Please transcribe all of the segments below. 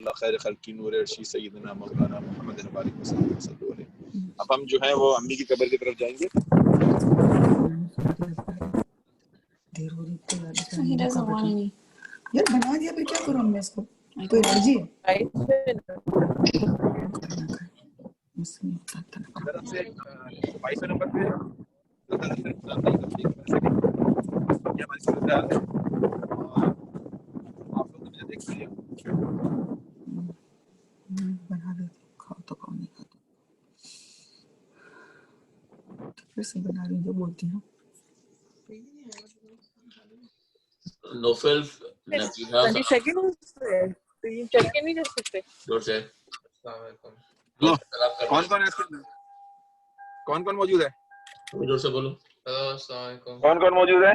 खैर खल्की नूर अर्शी सय्यदना मौलाना मुहम्मद नबी सल्लल्लाहु अलैहि वसल्लम। अब हम जो है वो अम्मी की कब्र की तरफ जाएंगे। यार बना दिया फिर क्या करूं मैं इसको, कोई एलर्जी है से 22 नंबर पे ये हमारी सूरत हाल है और आप लोग मुझे देख लीजिए। बना देती हूँ, खाओ तो खाओ, नहीं खाओ तो फिर से बना रही हूँ जो बोलती हूँ। नोफल नबीहा 20 सेकंड तो ये चल के नहीं जा सकते। जोर से लो, कौन कौन है इसके अंदर? कौन कौन मौजूद है? जोर से बोलो। कौन कौन मौजूद है?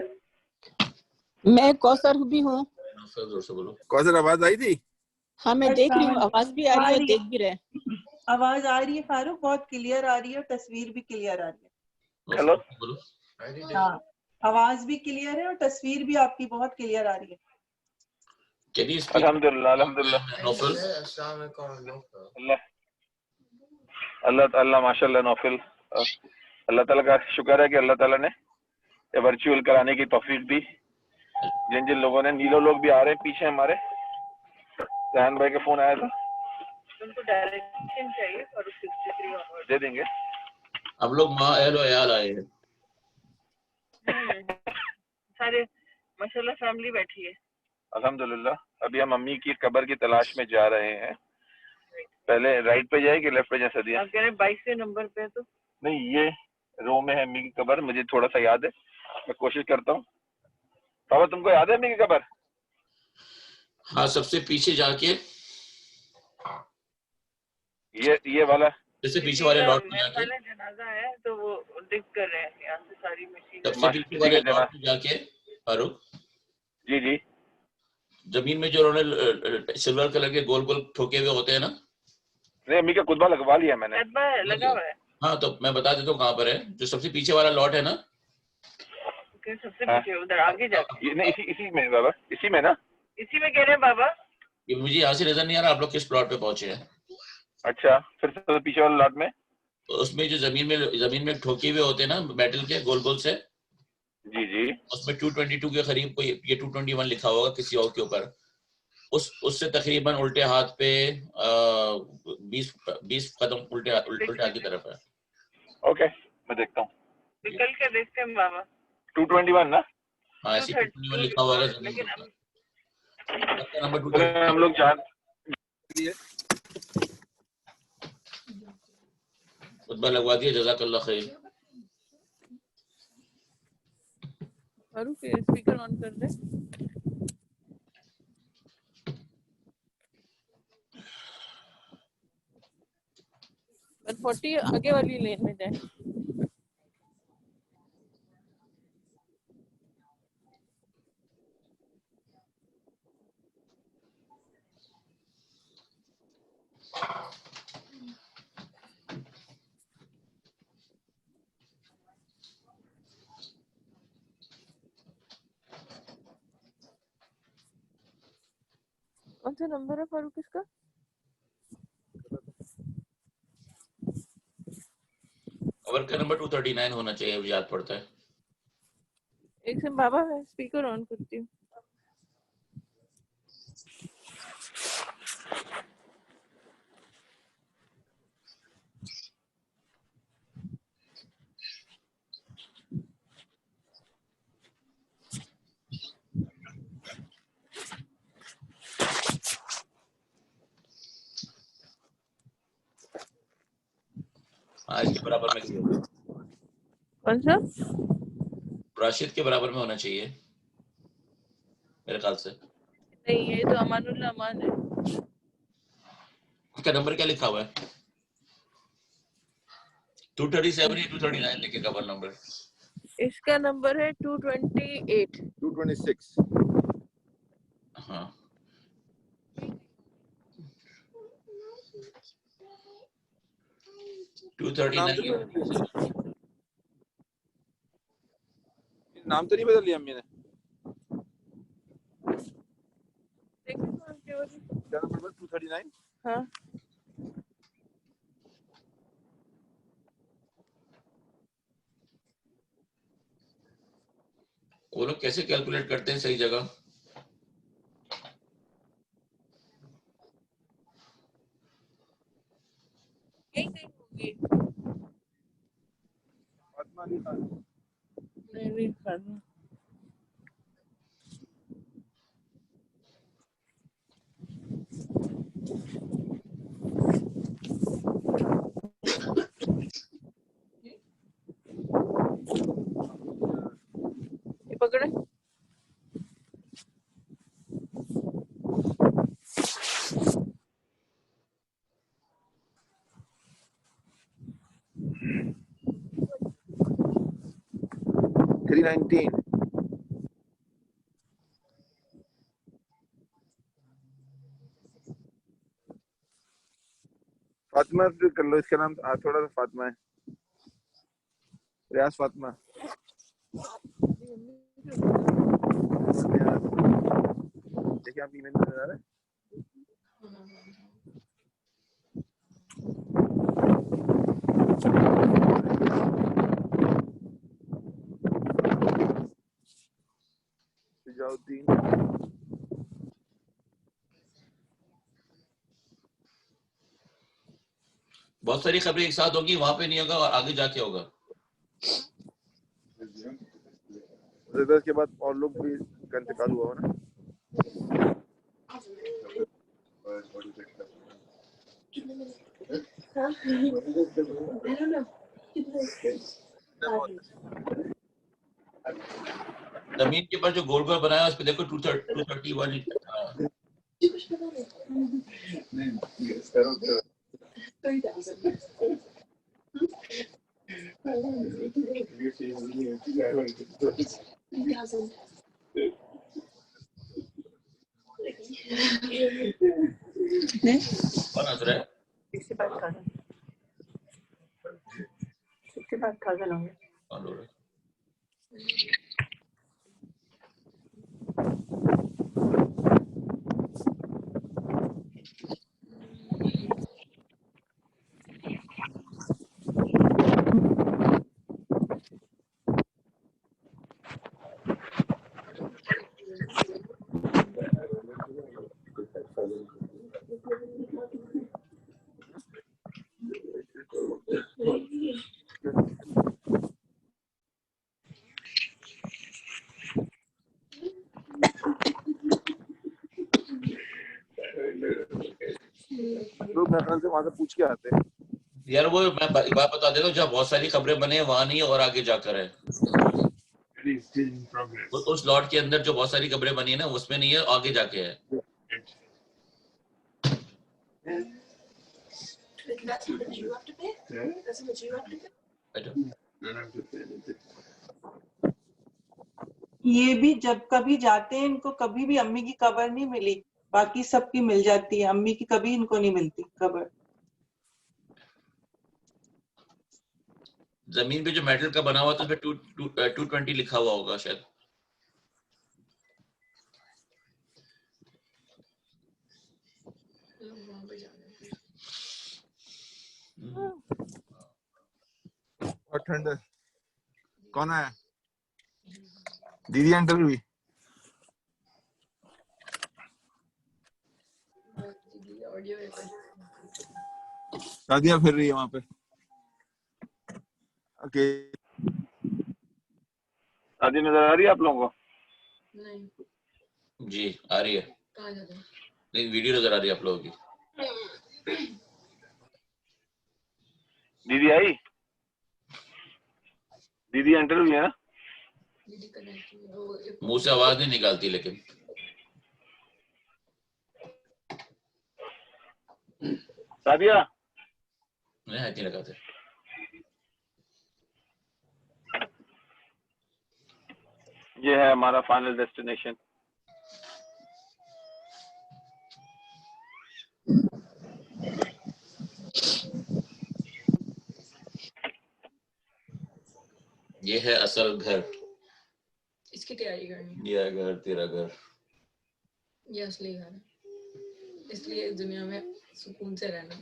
मैं कौसर भी हूँ। नोफल जोर से बोलो। कौन आवाज आई थी? हाँ मैं देख रही हूँ, आवाज भी आ रही है, देख भी रहे। आवाज आ रही है फारूक, बहुत क्लियर आ रही है, तस्वीर भी क्लियर आ रही है। हेलो बोलो। हाँ, आवाज भी क्लियर है और तस्वीर भी आपकी बहुत क्लियर आ रही है। Can you speak? अल्हम्दुलिल्लाह अल्हम्दुलिल्लाह। नोफल अल्लाह अल्लाह माशाल्लाह नौफिल, अल्लाह ताला का शुक्र है कि अल्लाह ताला ने ये वर्चुअल कराने की तौफीक दी। जिन जिन लोगों ने, नीलो लोग भी आ रहे हैं पीछे हमारे, जहान भाई का फोन आया था, उनको डायरेक्शन चाहिए और 63 और दे देंगे। हम लोग माँ एल और याल आए हैं। सारे माशाल्लाह फैमिली बैठी है। अल्हम्दुलिल्लाह। अभी हम अम्मी की कब्र की तलाश में जा रहे हैं। पहले राइट पे जाए कि लेफ्ट पे जाए सदिया? आप कह रहे हैं 22वें नंबर पे, तो नहीं, ये रो में है अम्मी की कब्र, मुझे थोड़ा सा याद है, मैं कोशिश करता हूँ। बाबा तुमको याद है अम्मी की कब्र? हाँ, सबसे पीछे जाके ये वाला जैसे पीछे वाले लॉट में जाके, जनाजा है तो वो डिग कर रहे हैं यहाँ से सारी मशीन। सबसे पीछे वाले लॉट में जाके फारूक जी जी, जमीन में जो उन्होंने सिल्वर कलर के गोल गोल ठोके हुए होते हैं ना, नहीं अम्मी का कुतबा लगवा लिया मैंने। लगा हुआ है। हाँ तो मैं बता देता हूँ कहाँ पर है। जो सबसे पीछे वाला लॉट है ना, सबसे पीछे उधर आगे जाके, ये नहीं, इसी में बाबा, इसी में ना, इसी में कह रहे हैं बाबा। ये मुझे यहाँ से नजर नहीं आ रहा आप लोग किस प्लॉट पे पहुंचे हैं। अच्छा, फिर सबसे पीछे वाला लॉट में, तो उसमें जो जमीन में ठोके हुए होते हैं ना मेटल के गोल गोल से, जी जी, उसमें 222 के करीब कोई ये 221 लिखा होगा किसी और के ऊपर। उससे तकरीबन उल्टे हाथ पे 20 कदम उल्टे हाथ की तरफ है। ओके मैं देखता हूँ, निकल के देखते हैं बाबा। 221 ना? हाँ, ऐसे 221 लिखा हुआ है जमीन के ऊपर। नंबर 2 हम लोग जान खुतबा लगवा दिया, जज़ाकल्लाह खैर। फारूक स्पीकर ऑन कर दे। 140 आगे वाली लेन में जाए। कौन सा नंबर है फारूक इसका? कवर का नंबर 239 होना चाहिए, मुझे याद पड़ता है। एक सेकंड बाबा, मैं स्पीकर ऑन करती हूँ। हाँ, इसके बराबर में कौन सा? राशिद के बराबर में होना चाहिए मेरे ख्याल से। नहीं, ये तो अमानुल्लाह अमान है। उसका नंबर क्या लिखा हुआ है? 237 या 239 लिखे कवर नंबर। इसका नंबर है 228। 226। हाँ, नाम तो नहीं बदल लिया अम्मी ने? क्या नंबर 239? हाँ वो लोग कैसे कैलकुलेट करते हैं सही जगह? यही कहीं होगी। फातिमा अली खान। नहीं करना। ये पकड़े। थ्री 19। फातिमा से कर लो, इसका नाम थोड़ा सा फातिमा है, रियाज फातिमा। देखिए आप ईमेल में नजर आ रहा है। सिजाउद्दीन। बहुत सारी खबरें एक साथ होगी, वहां पे नहीं होगा और आगे जाके होगा। रिजल्ट के बाद और लोग भी का इंतकाल हुआ हो ना। जमीन के ऊपर जो गोल गोल बनाया उस पे देखो 231। कौन हंस रहा है? 65,000 होंगे। कौन बोल रहा है? लोग मेरे ख्याल से वहां से पूछ के आते हैं। यार वो मैं बात बता देता हूँ, जहाँ बहुत सारी खबरें बने हैं वहां नहीं है और आगे जाकर है। उस लॉट के अंदर जो बहुत सारी खबरें बनी है ना उसमें नहीं है, आगे जाके है। ये भी जब कभी जाते हैं इनको कभी भी अम्मी की कबर नहीं मिली, बाकी सबकी मिल जाती है, अम्मी की कभी इनको नहीं मिलती कबर। जमीन पे जो मेटल का बना हुआ था उसमें 220 लिखा हुआ होगा शायद। और ठंड कौन आया? दीदी एंटर हुई। शादियां फिर रही है वहां पे। ओके। शादी नजर आ रही है आप लोगों को? जी आ रही है। नहीं वीडियो नजर आ रही है आप लोगों की। दीदी आई? दीदी एंटर हुई है ना? मुंह से आवाज नहीं निकालती लेकिन। शादिया नहीं हाथ नहीं लगाते। ये है हमारा फाइनल डेस्टिनेशन। ये है असल घर। इसकी तैयारी करनी है। ये घर तेरा घर। ये असली घर है। इसलिए इस दुनिया में सुकून से रहना।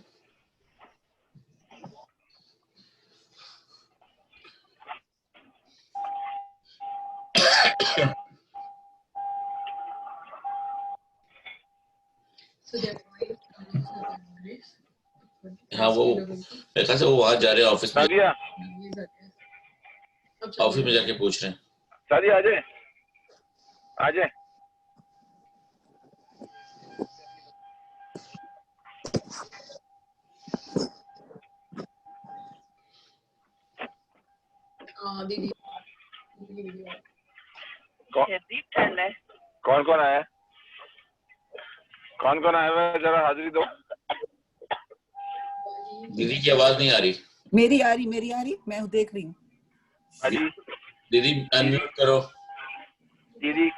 हाँ वो मेरे ख्याल से वो वहां जा रहे हैं ऑफिस में, सादिया ऑफिस में जाके पूछ रहे हैं। सादिया आ जाए आ जाए। हाँ दीदी कौन कौन आया है? कौन कौन आया हुआ है? जरा हाजिरी दो। दीदी की आवाज नहीं आ रही। मेरी आ रही, मैं देख रही हूँ। अजी दीदी अनम्यूट करो। दीदी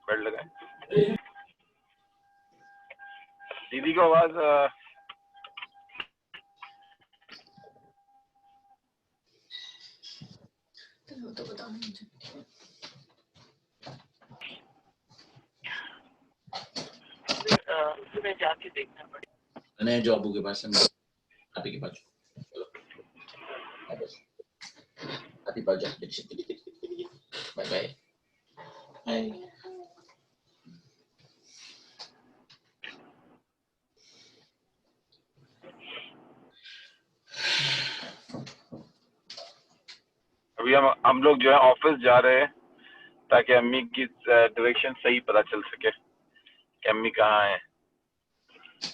बेड लगा। दीदी को आवाज तो बताओ मुझे। तुम्हें जाके देखना पड़ेगा। मैंने जो अबू के पास है, आप ही के पास चलो, आप ही पास जाओ। Bye bye. अभी हम लोग जो है ऑफिस जा रहे हैं ताकि अम्मी की डायरेक्शन सही पता चल सके कि अम्मी कहाँ है।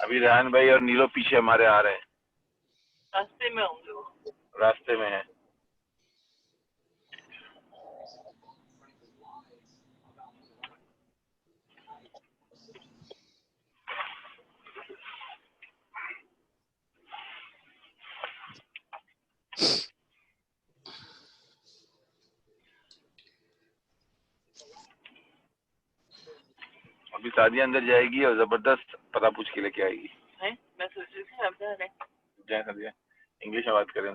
अभी रेहान भाई और नीलो पीछे हमारे आ रहे हैं, रास्ते में होंगे, वो रास्ते में है। अभी सादिया अंदर जाएगी और जबरदस्त पता पूछ के लेके आएगी। मैं सोच रही थी आप जा रहे हैं सादिया, इंग्लिश में बात करें।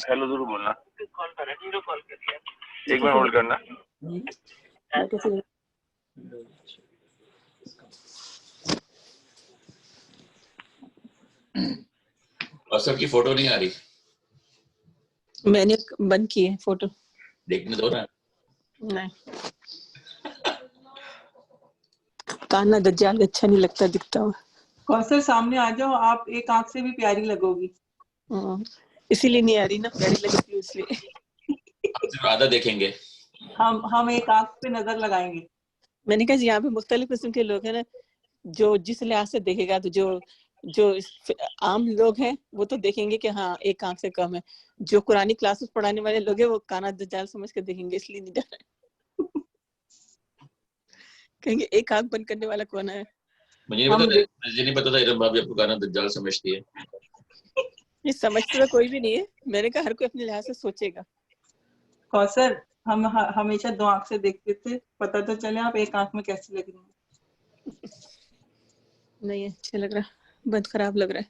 हेलो जरूर बोलना। कॉल कर रहा है, कॉल कर दिया। एक मिनट होल्ड करना। और सबकी फोटो नहीं आ रही, मैंने बंद की है फोटो, देखने दो ना। नहीं कान्हा दज्जाल अच्छा नहीं लगता दिखता हुआ। कौसर सामने आ जाओ, आप एक आंख से भी प्यारी लगोगी। इसीलिए नहीं आ रही ना, प्यारी लगती है इसलिए। सिर्फ आधा देखेंगे। हम एक आंख पे नजर लगाएंगे। मैंने कहा यहाँ पे मुख्तलिफ किस्म के लोग हैं ना, जो जिस लिहाज से देखेगा तो जो आम लोग हैं वो तो देखेंगे कि हाँ एक आंख से कम है। जो कुरानी क्लासेस पढ़ाने वाले लोग हैं वो कान्हा दज्जाल समझ के देखेंगे, इसलिए नहीं जा रहे। कहेंगे एक आंख बंद करने वाला कौन है। मुझे नहीं पता था इरम भाभी आपको कान्हा दज्जाल समझती है। ये समझते तो कोई भी नहीं है, मैंने कहा हर कोई अपने लिहाज से सोचेगा। कौसर हम हमेशा दो आंख से देखते थे, पता तो चले आप एक आंख में कैसे लग रही हैं। नहीं अच्छा लग रहा, बहुत खराब लग रहा है।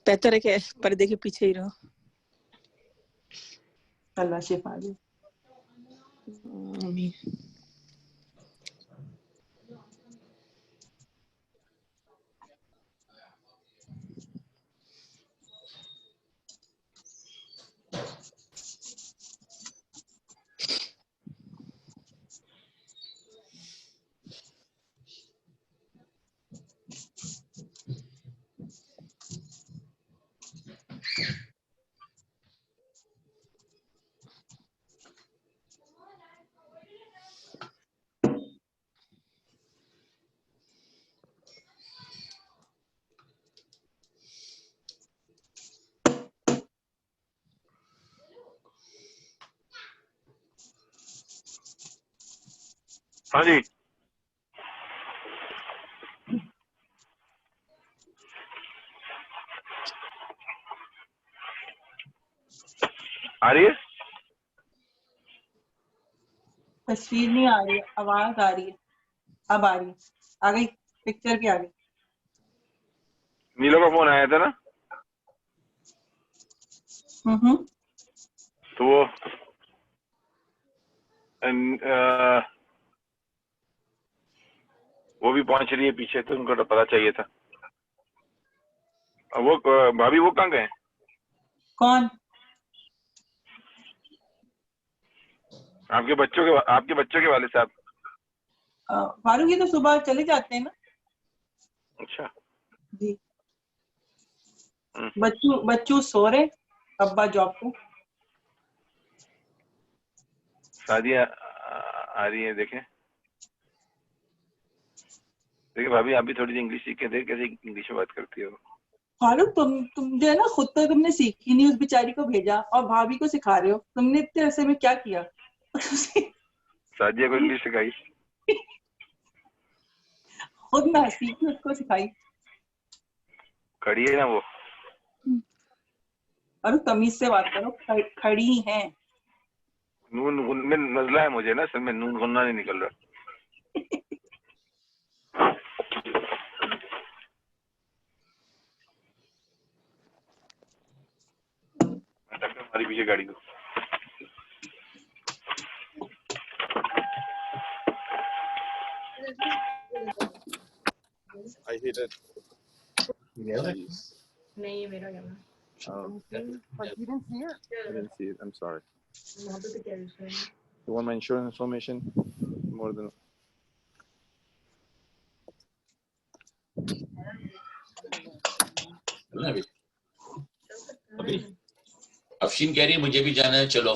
बेहतर है कि पर्दे के पीछे ही रहो। अल्लाह शिफा दे। आमीन। हाँ जी आ रही है। तस्वीर नहीं आ रही है, आवाज आ रही है। अब आ रही है, आ गई पिक्चर के आगे। नीलो का फोन आया था ना। तो वो वो भी पहुंच रही है पीछे, तो उनको तो पता चाहिए था। वो भाभी वो कहाँ गए? कौन? आपके बच्चों के वाले साहब। फारूक ये तो सुबह चले जाते हैं ना। अच्छा जी। बच्चू सो रहे, अब्बा जॉब पे। शादी आ रही है। देखें भाभी, आप भी थोड़ी सी इंग्लिश सीख के देख, कैसे इंग्लिश में बात करती हो। फारूक तुम जो है ना, खुद तो तुमने सीखी नहीं, उस बेचारी को भेजा और भाभी को सिखा रहे हो। तुमने इतने अरसे में क्या किया? सादिया को इंग्लिश सिखाई, खुद ना सीखी, उसको सिखाई। खड़ी है ना वो। और तमीज से बात करो, खड़ी है। नून में नजला है मुझे ना, सर में नून गुन्ना नहीं निकल रहा। हमारी पीछे गाड़ी को। I hit it. नहीं ये मेरा camera. But you didn't see it? I didn't see it. I'm sorry. You want my insurance information? More than. अभी अफशीन कह रही है मुझे भी जाना है, चलो।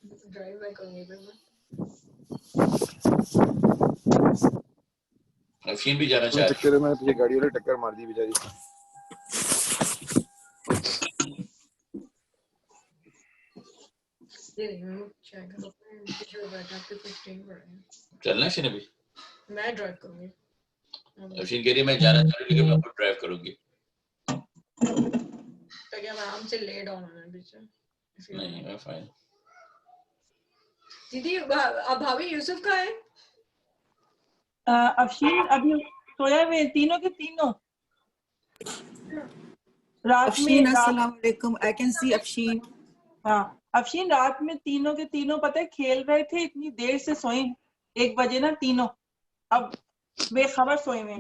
ड्राइव बाय करूंगी फिर मैं। अफशीन भी जाना चाह रही है। चक्कर में पीछे गाड़ी वाले टक्कर मार दी बेचारी। ये देखिए मैं चेक कर पीछे बैठा के 15 पर है। चलना है अभी? मैं ड्राइव करूंगी। अफशीन कह रही है मैं जाना चाह रही हूँ, लेकिन मैं खुद ड्राइव करूंगी। तो क्या मैं आराम से ले डाउन होना पीछे? नहीं मैं फाइन। दीदी अब भाभी यूसुफ का है? अफशीन अभी सोया हुए तीनों के तीनों। रात अफशीन में अस्सलाम वालेकुम, आई कैन सी अफशीन। हाँ अफशीन रात में तीनों के तीनों पता है खेल रहे थे, इतनी देर से सोए 1 बजे ना तीनों, अब बेखबर सोए हुए।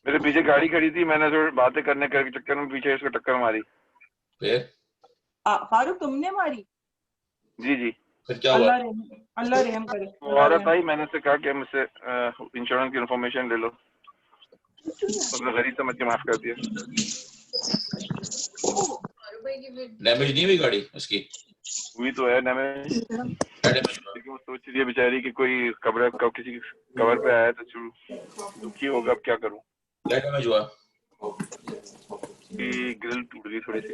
मेरे पीछे गाड़ी खड़ी थी, मैंने थोड़ी बातें करने के चक्कर में पीछे इसको टक्कर मारी। फिर फारूक तुमने मारी? जी जी। फिर क्या हुआ? अल्लाह रहम करे। वो औरत आई, मैंने उससे कहा कि मुझसे इंश्योरेंस की इन्फॉर्मेशन ले लो, उसने गरीब समझ के माफ कर दिया। डैमेज नहीं हुई गाड़ी उसकी? हुई तो है डैमेज, लेकिन वो सोच रही है बेचारी कि कोई किसी कवर पे आया तो दुखी होगा, अब क्या करूं। क्या डैमेज हुआ? कि ग्रिल टूट गई थोड़ी सी।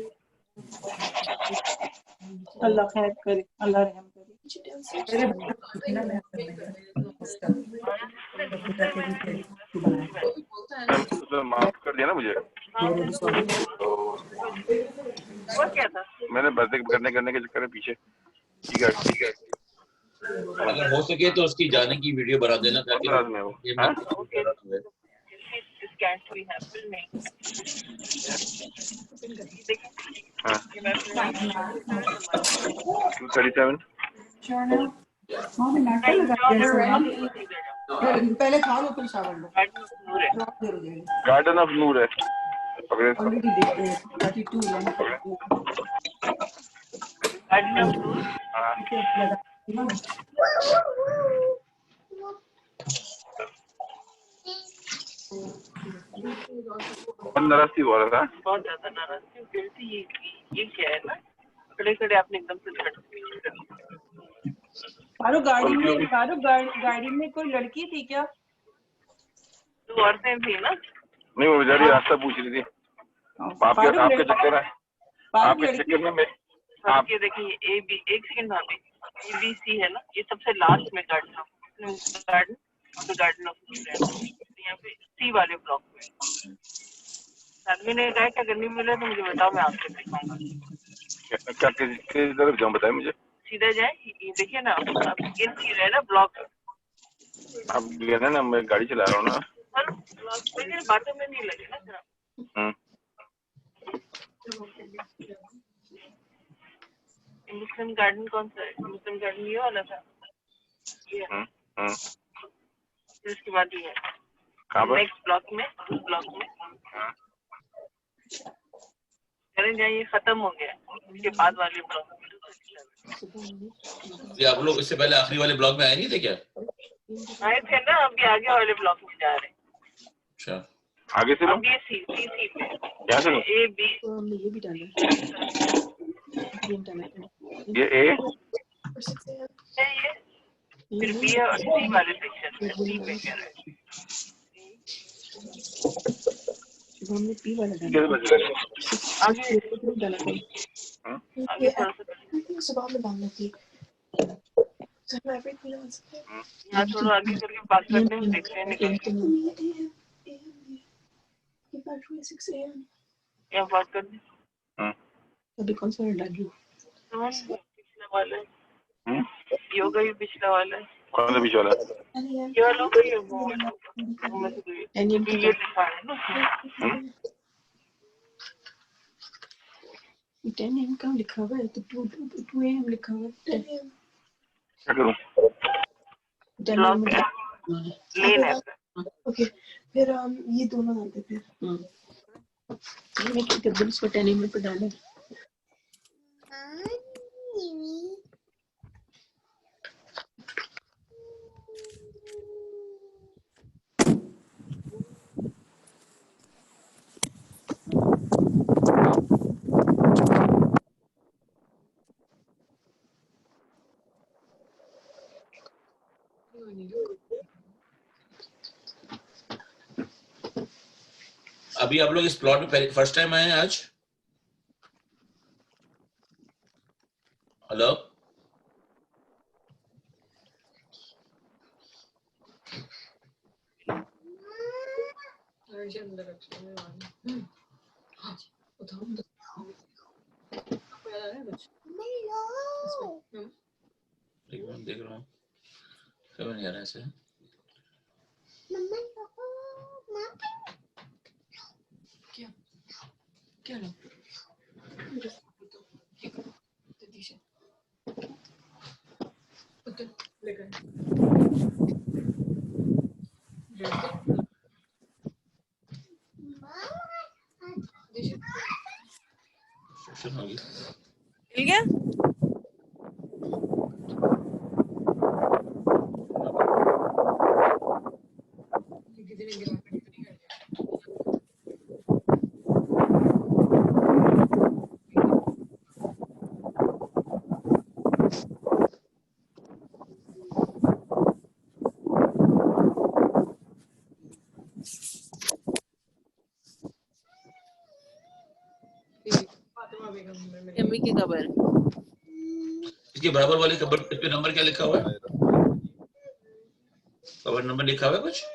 अल्लाह खैर करे, अल्लाह रहम करे। उसने माफ कर दिया ना मुझे। मैंने बातें करने के चक्कर में पीछे। ठीक है अगर हो सके तो उसकी जाने की वीडियो बना देना ताकि पहले खा लो फिर shower low. Garden of Noor है। ऑलरेडी देख रहे हैं 32 नाराज थी बोल रहा था। बहुत ज्यादा नाराज थी, गिल्टी ये क्या है ना, खड़े आपने एकदम से गाड़ी में कोई लड़की थी क्या? 2 औरतें थी ना। नहीं वो बेचारी रास्ता पूछ रही थी। आपके चक्कर में आप ये देखिए एक सेकंड भाभी, ABC है ना, ये सबसे लास्ट में गार्डन ऑफ यहाँ पे C वाले ब्लॉक में। आदमी ने कहा क्या करनी मिले तो मुझे बताओ, मैं आपसे दिखाऊंगा। क्या किस तरफ जाऊँ बताए मुझे। सीधा जाए, ये देखिए ना, आप गिन रहे ना ब्लॉक। आप ना, मैं गाड़ी चला रहा हूँ ना। हेलो मेरी बातों में नहीं लगे ना जरा। मुस्लिम गार्डन कौन सा है? मुस्लिम गार्डन ये वाला था। ये फिर उसके बाद ये है नेक्स्ट ब्लॉक में, उस ब्लॉक में चलें जाए, ये खत्म हो गया। इसके बाद वाले ब्लॉक ये आप लोग इससे पहले आखिरी वाले ब्लॉग में आए नहीं थे क्या? आए थे ना, अभी आगे वाले ब्लॉक में जा रहे हैं। अच्छा, आगे से लो। अब ये सी पे यहाँ से लो। ए बी तो हमने ये भी डाला ये ए है, ये फिर बी है और सी वाले सेक्शन में सी पे कह रहे हैं। हमने पी वाला डाला कितने बज रहे हैं? आगे डाला था। आगे थोड़ा सा सुबह में डालना थी। यहाँ थोड़ा आगे करके बात करते हैं, देखते हैं निकल के यहाँ बात कर दें। अभी कौन सा डाल रही हूँ? पिछला वाला है, योगा भी पिछला वाला है। कौन सा बीच वाला? ये वाला होगा, ये वो वाला होगा। मैं तो ये दिखा रहे हैं ना। 10 AM कहाँ लिखा हुआ है? तो 2 AM लिखा हुआ है। क्या करूँ? ब्लॉक लेन है। ओके, फिर ये दोनों डालते फिर। मैं क्या कर उसको 10 AM पे डाला। अभी आप लोग इस प्लॉट में फर्स्ट टाइम आए हैं आज? हेलो, देख रहा हूँ समझ नहीं आ रहा ऐसे। क्या लो? मिल गया? एमी की खबर। इसके बराबर वाले कबर पे नंबर क्या लिखा हुआ है? कबर नंबर लिखा हुआ है कुछ?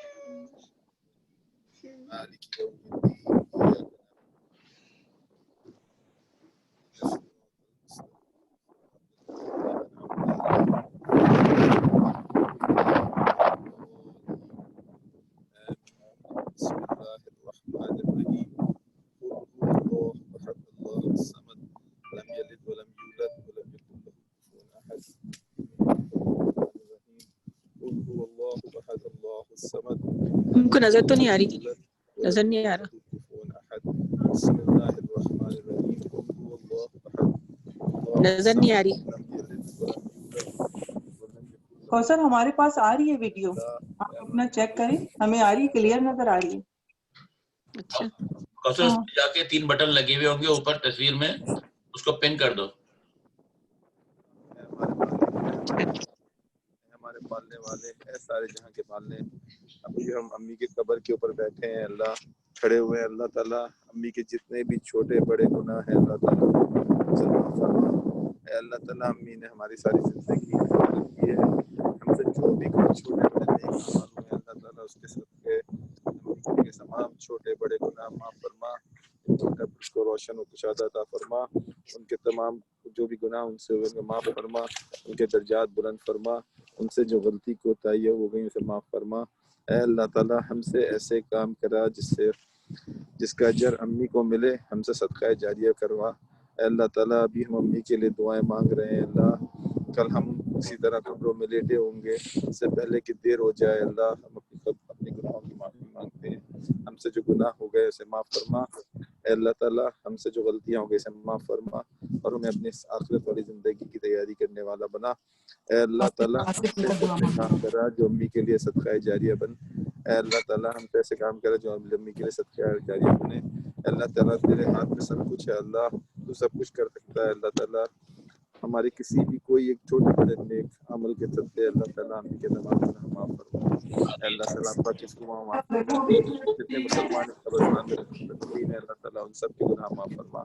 उनको नजर तो नहीं आ रही, नजर नहीं आ रहा। नजर नहीं आ रही। कौसर हमारे पास आ रही है वीडियो, आप अपना चेक करें, हमें आ रही है, क्लियर नजर आ रही है। अच्छा, कौशल जाके 3 बटन लगे हुए होंगे ऊपर तस्वीर में, उसको पिन कर दो। हमारे पालने वाले है सारे जहां के पालने। अभी हम अम्मी के कब्र के ऊपर बैठे हैं, अल्लाह खड़े हुए हैं। अल्लाह ताला अम्मी के जितने भी छोटे बड़े गुनाह हैं अल्लाह ताला अल्लाह ताला अम्मी ने हमारी सारी जिंदगी की है, हमसे जो भी कुछ छोटे बड़े नेक अमाल हुए अल्लाह ताला उसके सदके अम्मी के तमाम छोटे बड़े गुनाह माफ फरमा, उनका को रोशन और कुशादा अता फरमा, उनके तमाम जो भी गुनाह उनसे हुए उन्हें माफ फरमा, उनके दर्जात बुलंद फरमा, उनसे जो गलती कोताही है वो गई उसे माफ फरमा। ऐ अल्लाह ताला हमसे ऐसे काम करा जिसका अजर अम्मी को मिले, हमसे सदका जारिया करवा। ऐ अल्लाह ताला अभी हम अम्मी के लिए दुआएं मांग रहे हैं अल्लाह, कल हम इसी तरह कब्रों में लेटे होंगे, इससे पहले कि देर हो जाए अल्लाह हम अपने गुनाहों की माफ़ी मांगते हैं। हमसे जो गुनाह हो गए उसे माफ़ फरमा। ऐ अल्लाह ताला हमसे जो गलतियां हो गई उसे माफ़ फरमा और हमें अपनी आखिरत वाली ज़िंदगी की तैयारी करने वाला बना। ऐ अल्लाह ताला हमसे ऐसे काम करा जो अम्मी के लिए सदका जारिया बन। ऐ अल्लाह ताला हमसे ऐसे काम करा जो अम्मी के लिए सदका जारिया बने। अल्लाह ताला तेरे हाथ में सब कुछ है अल्लाह, तू सब कुछ कर सकता है। अल्लाह ताला हमारे किसी भी कोई एक छोटे बड़े नेक अमल के सदक़े अल्लाह ताला हम के तमाम गुनाह माफ़ फरमा। अल्लाह ताला आपका किसको माफ़ फरमा, जितने मुसलमान कब्रिस्तान में रखते हैं अल्लाह ताला उन सब के गुनाह माफ़ फरमा।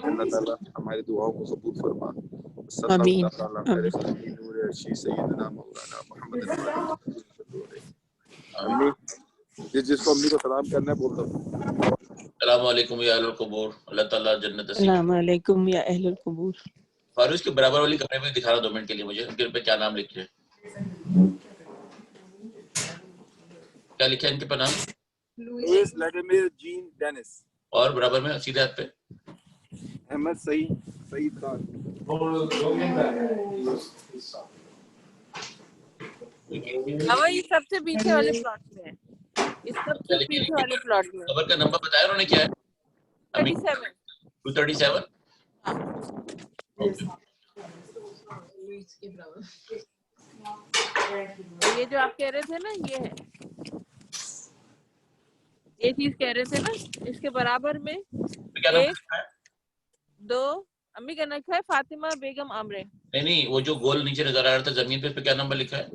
अल्लाह ताला हमारी दुआओं को कबूल फरमा। आमीन सल्लल्लाहु अलैहि वसल्लम नूर अर्शी सय्यदना मौलाना मुहम्मद अम्मी जिसको अम्मी को सलाम करना है बोल दो। अस्सलाम वालेकुम या अहलुल क़ुबूर, अल्लाह ताला जन्नत नसीब। अस्सलाम वालेकुम या अहलुल क़ुबूर। फारूक के बराबर वाली कमरे में दिखा रहा 2 मिनट के लिए मुझे, उनके पे क्या नाम लिखे हैं, क्या लिखा है इनके पर नाम? Louis Vladimir Jean Denis. और बराबर में सीधे हाथ पे अहमद सईद खान। बाबा ये सबसे पीछे वाले प्लॉट में है, इस सबसे पीछे वाले प्लॉट में। कबर का नंबर बताया उन्होंने क्या है? 37 237। लुइस के बराबर। ये जो आप कह रहे थे ना, ये है, ये चीज कह रहे थे ना, इसके बराबर में क्या नंबर 1 2 अम्मी का लिखा है फातिमा बेगम आमरे। नहीं, वो जो गोल नीचे नजर आ रहा था जमीन पे, इस पे क्या नंबर लिखा है?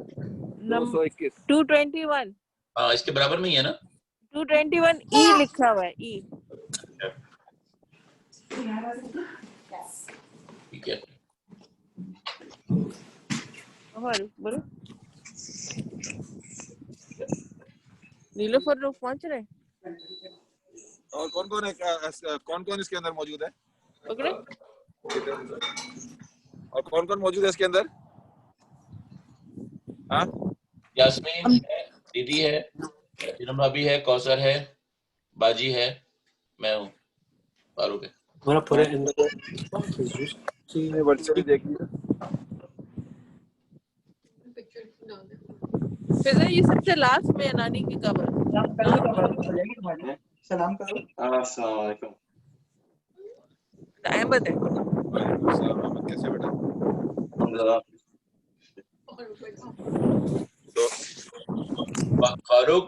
221। हाँ, इसके बराबर में ही है ना? 221 ई लिखा हुआ है, ई। ठीक है। और बोलो, नीलोफर लोग पहुंच रहे हैं। और कौन-कौन है, कौन-कौन इसके अंदर मौजूद है? पकड़े। और कौन-कौन मौजूद है इसके अंदर? हाँ, यास्मीन है, दीदी है, जीनम भाभी है, कौसर है, बाजी है, मैं हूँ, फारूक है। मेरा पूरे व्हाट्सएप देख लिया। फिर ये सबसे लास्ट में है नानी की कब्र। सलाम करो। अस्सलाम वालेकुम। अहमद है। कैसे बेटा? तो फारूक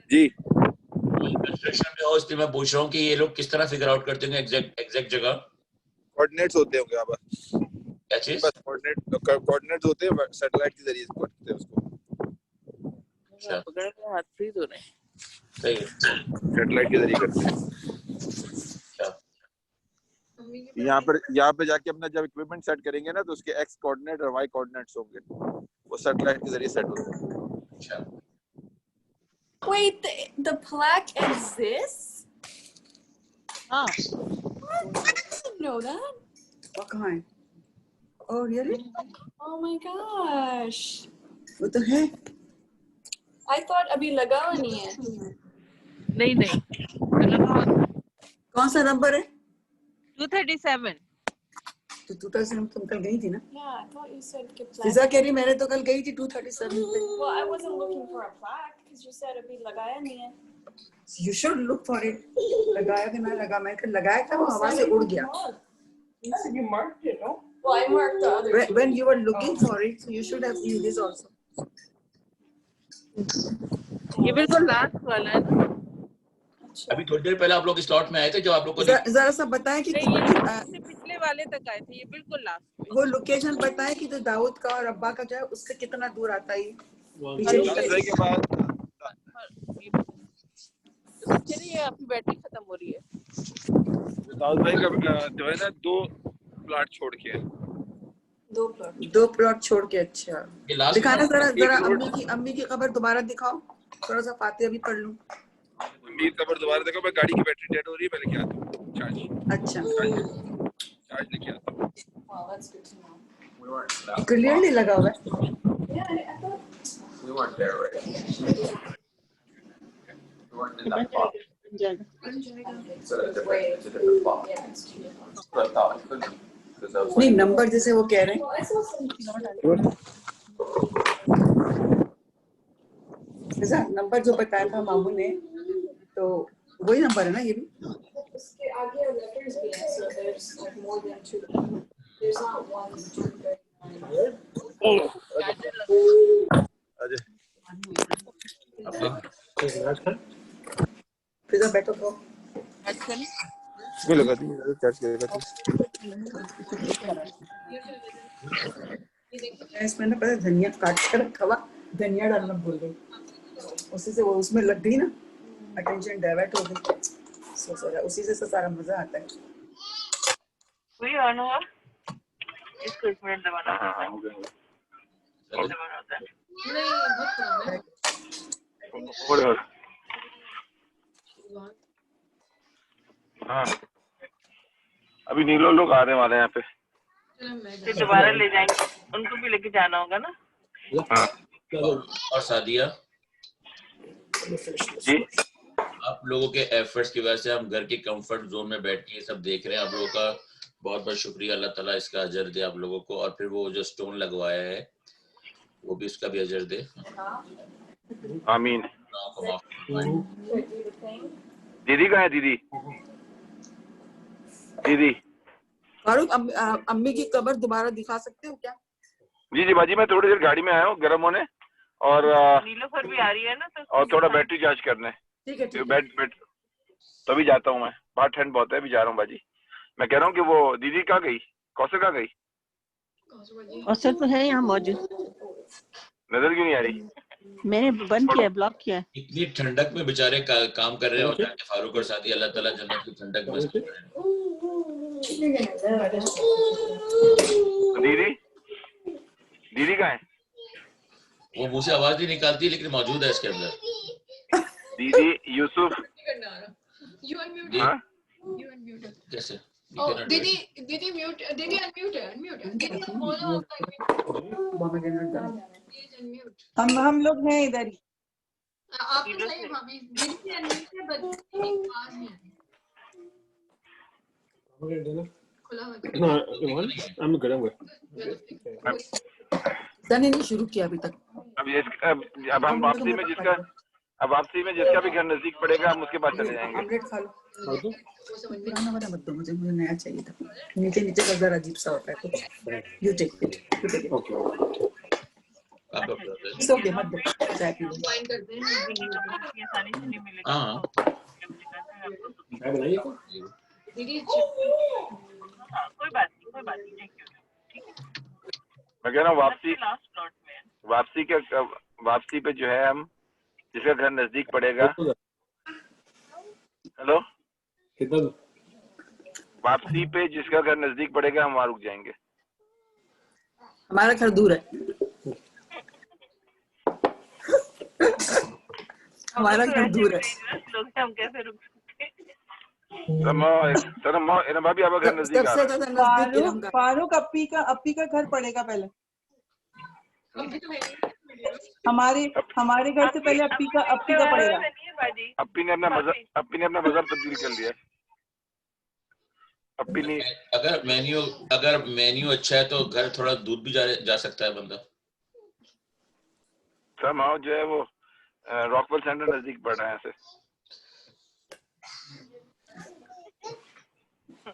जी, कंस्ट्रक्शन में हो, इसलिए मैं पूछ रहा हूँ कि ये लोग किस तरह फिगर आउट करते हैं एग्जैक्ट जगह? कोऑर्डिनेट्स होते होंगे आप, क्या चीज? बस कोऑर्डिनेट्स होते हैं, सैटेलाइट के जरिए से करते हैं उसको। अच्छा, पकड़े के हाथ फ्रीज हो रहे हैं। सही है, सैटेलाइट के जरिए करते हैं। अच्छा, यहाँ पे जाके अपना जब इक्विपमेंट सेट करेंगे ना, तो उसके एक्स कोऑर्डिनेट और वाई कोऑर्डिनेट्स होंगे, वो सैटेलाइट के जरिए सेट होते हैं। अच्छा। Wait, the plaque exists? हाँ, I didn't know that. कहाँ है? Oh really? Oh my gosh. वो तो है। I thought अभी लगा हुआ नहीं है। नहीं कौन सा नंबर है? 237। तो 237 तुम कल गई थी ना? Yeah, I thought you said के plaque. फिजा कह रही मैंने तो कल गई थी 237 पे। Well, I wasn't looking for a plaque because you said अभी लगाया नहीं है. You should look for it. लगाया कि ना लगा, मैं कल लगाया था, वो हवा से उड़ गया। You said you marked it, no? Well, I marked the other two. When you were looking for it, so you should have seen this also. ये बिल्कुल लास्ट वाला है ना? अभी थोड़ी देर पहले आप लोग स्लॉट में आए थे, जो आप लोग को जरा सा बताएं कि नहीं, ये पिछले वाले तक आए थे, ये बिल्कुल लास्ट। वो लोकेशन बताएं कि जो दाऊद का और अब्बा का जो है उससे कितना दूर आता है? पीछे के बाद चलिए, आपकी बैटरी खत्म हो रही है। दाऊद भाई का जो है ना, 2 प्लॉट छोड़ के है। 2 प्लॉट छोड़ के। अच्छा, दिखाना जरा अम्मी की खबर दोबारा दिखाओ, थोड़ा सा फातिहा भी पढ़ लूं। अम्मी की खबर दोबारा देखो, मैं गाड़ी की बैटरी डेड हो रही है, मैं लेके आता हूँ चार्ज। अच्छा, चार्ज लेके आता हूँ। Wow, that's good to know. Clearly लगा हुआ है। बन जाएगा। नहीं, नंबर जैसे वो कह रहे हैं, ऐसा नंबर जो बताया था मामू ने, तो वही नंबर है ना ये भी? उसके आगे लेटर्स भी हैं, so there's like more than two. There's not 1, 2, 3. Ajay फिर तो बैठो तो इसमें लगा दी, चार्ज करेगा तो इसमें ना पता है धनिया काट कर रखा हुआ, धनिया डालना भूल गई, उसी से वो उसमें लग गई ना, अटेंशन डाइवर्ट हो गई, उसी से सारा मजा आता है। वही ऑन हुआ, इसको 1 मिनट दबाना होता है। नहीं, बहुत कम है। हाँ, अभी नीलो लोग आने वाले हैं यहाँ पे, फिर दोबारा ले जाएंगे, उनको भी लेके जाना होगा ना। हाँ और सादिया, जी, आप लोगों के एफर्ट्स की वजह से हम घर के कंफर्ट जोन में बैठ के ये सब देख रहे हैं। आप लोगों का बहुत बहुत शुक्रिया, अल्लाह ताला इसका अजर दे आप लोगों को, और फिर वो जो स्टोन लगवाया है वो भी उसका भी अजर दे। आमीन। दीदी कहाँ है? दीदी दीदी फारूक, अम्मी की कब्र दोबारा दिखा सकते हो क्या? जी जी बाजी, मैं थोड़ी देर गाड़ी में आया हूँ गर्म होने, और नीलोफर भी आ रही है ना, तो और थोड़ा बैटरी चार्ज करने। ठीक है, बैठ तो अभी जाता हूँ मैं, बाहर ठंड बहुत है, अभी जा रहा हूँ बाजी। मैं कह रहा हूँ कि वो दीदी कहाँ गई, कौसर कहाँ गई? कौसर तो है यहाँ मौजूद, नजर क्यों नहीं आ रही? मैंने बंद किया, ब्लॉक किया। इतनी ठंडक में बेचारे काम कर रहे हैं, और जाके फारूक और सादी, अल्लाह ताला जन्नत की ठंडक में नसीब करे। दीदी दीदी कहाँ है? वो मुंह से आवाज नहीं निकालती लेकिन मौजूद है इसके अंदर। दीदी यूसुफ You unmute. हाँ? You unmute. कैसे? Oh, Didi mute. Didi unmute. Didi follow up like please unmute. हम लोग हैं इधर ही। आप तो सही है भाभी, दीदी unmute है, बट आवाज नहीं आ रही। खुला हुआ है। I'm good. सनी नहीं शुरू किया अभी तक। अब हम वापसी में जिसका भी घर नजदीक पड़ेगा हम उसके पास चले जाएंगे। ऑमलेट खा लो। पुराना वाला मत दो मुझे नया चाहिए था। नीचे का जरा अजीब सा होता है कुछ। You take it. Okay. It's okay, मत दो। चाय पी लो। ज्वाइन करते हैं। ये आसानी से नहीं मिलेगा। हाँ मैं बनाइए को? दीदी कोई बात नहीं, थैंक यू। ठीक है, मैं कह रहा हूँ लास्ट प्लॉट में है। वापसी पे जो है हम जिसका घर नजदीक पड़ेगा, हेलो, कितना? वापसी पे जिसका घर नजदीक पड़ेगा हम वहाँ रुक जाएंगे। हमारा घर दूर है। हमारा घर दूर है। लोग हम कैसे रुक सकते हैं? भाभी आपका घर नजदीक आ रहा है। सबसे ज्यादा नजदीक फारूक अप्पी का घर पड़ेगा पहले। अभी तो है हमारे घर से पहले अप्पी का पड़ेगा। अप्पी ने अपना मजहब तब्दील कर लिया। अप्पी नहीं, अगर मेन्यू अच्छा है तो घर थोड़ा दूर भी जा सकता है बंदा। समाओ जो है वो रॉकवेल सेंटर नजदीक पड़ रहा है ऐसे।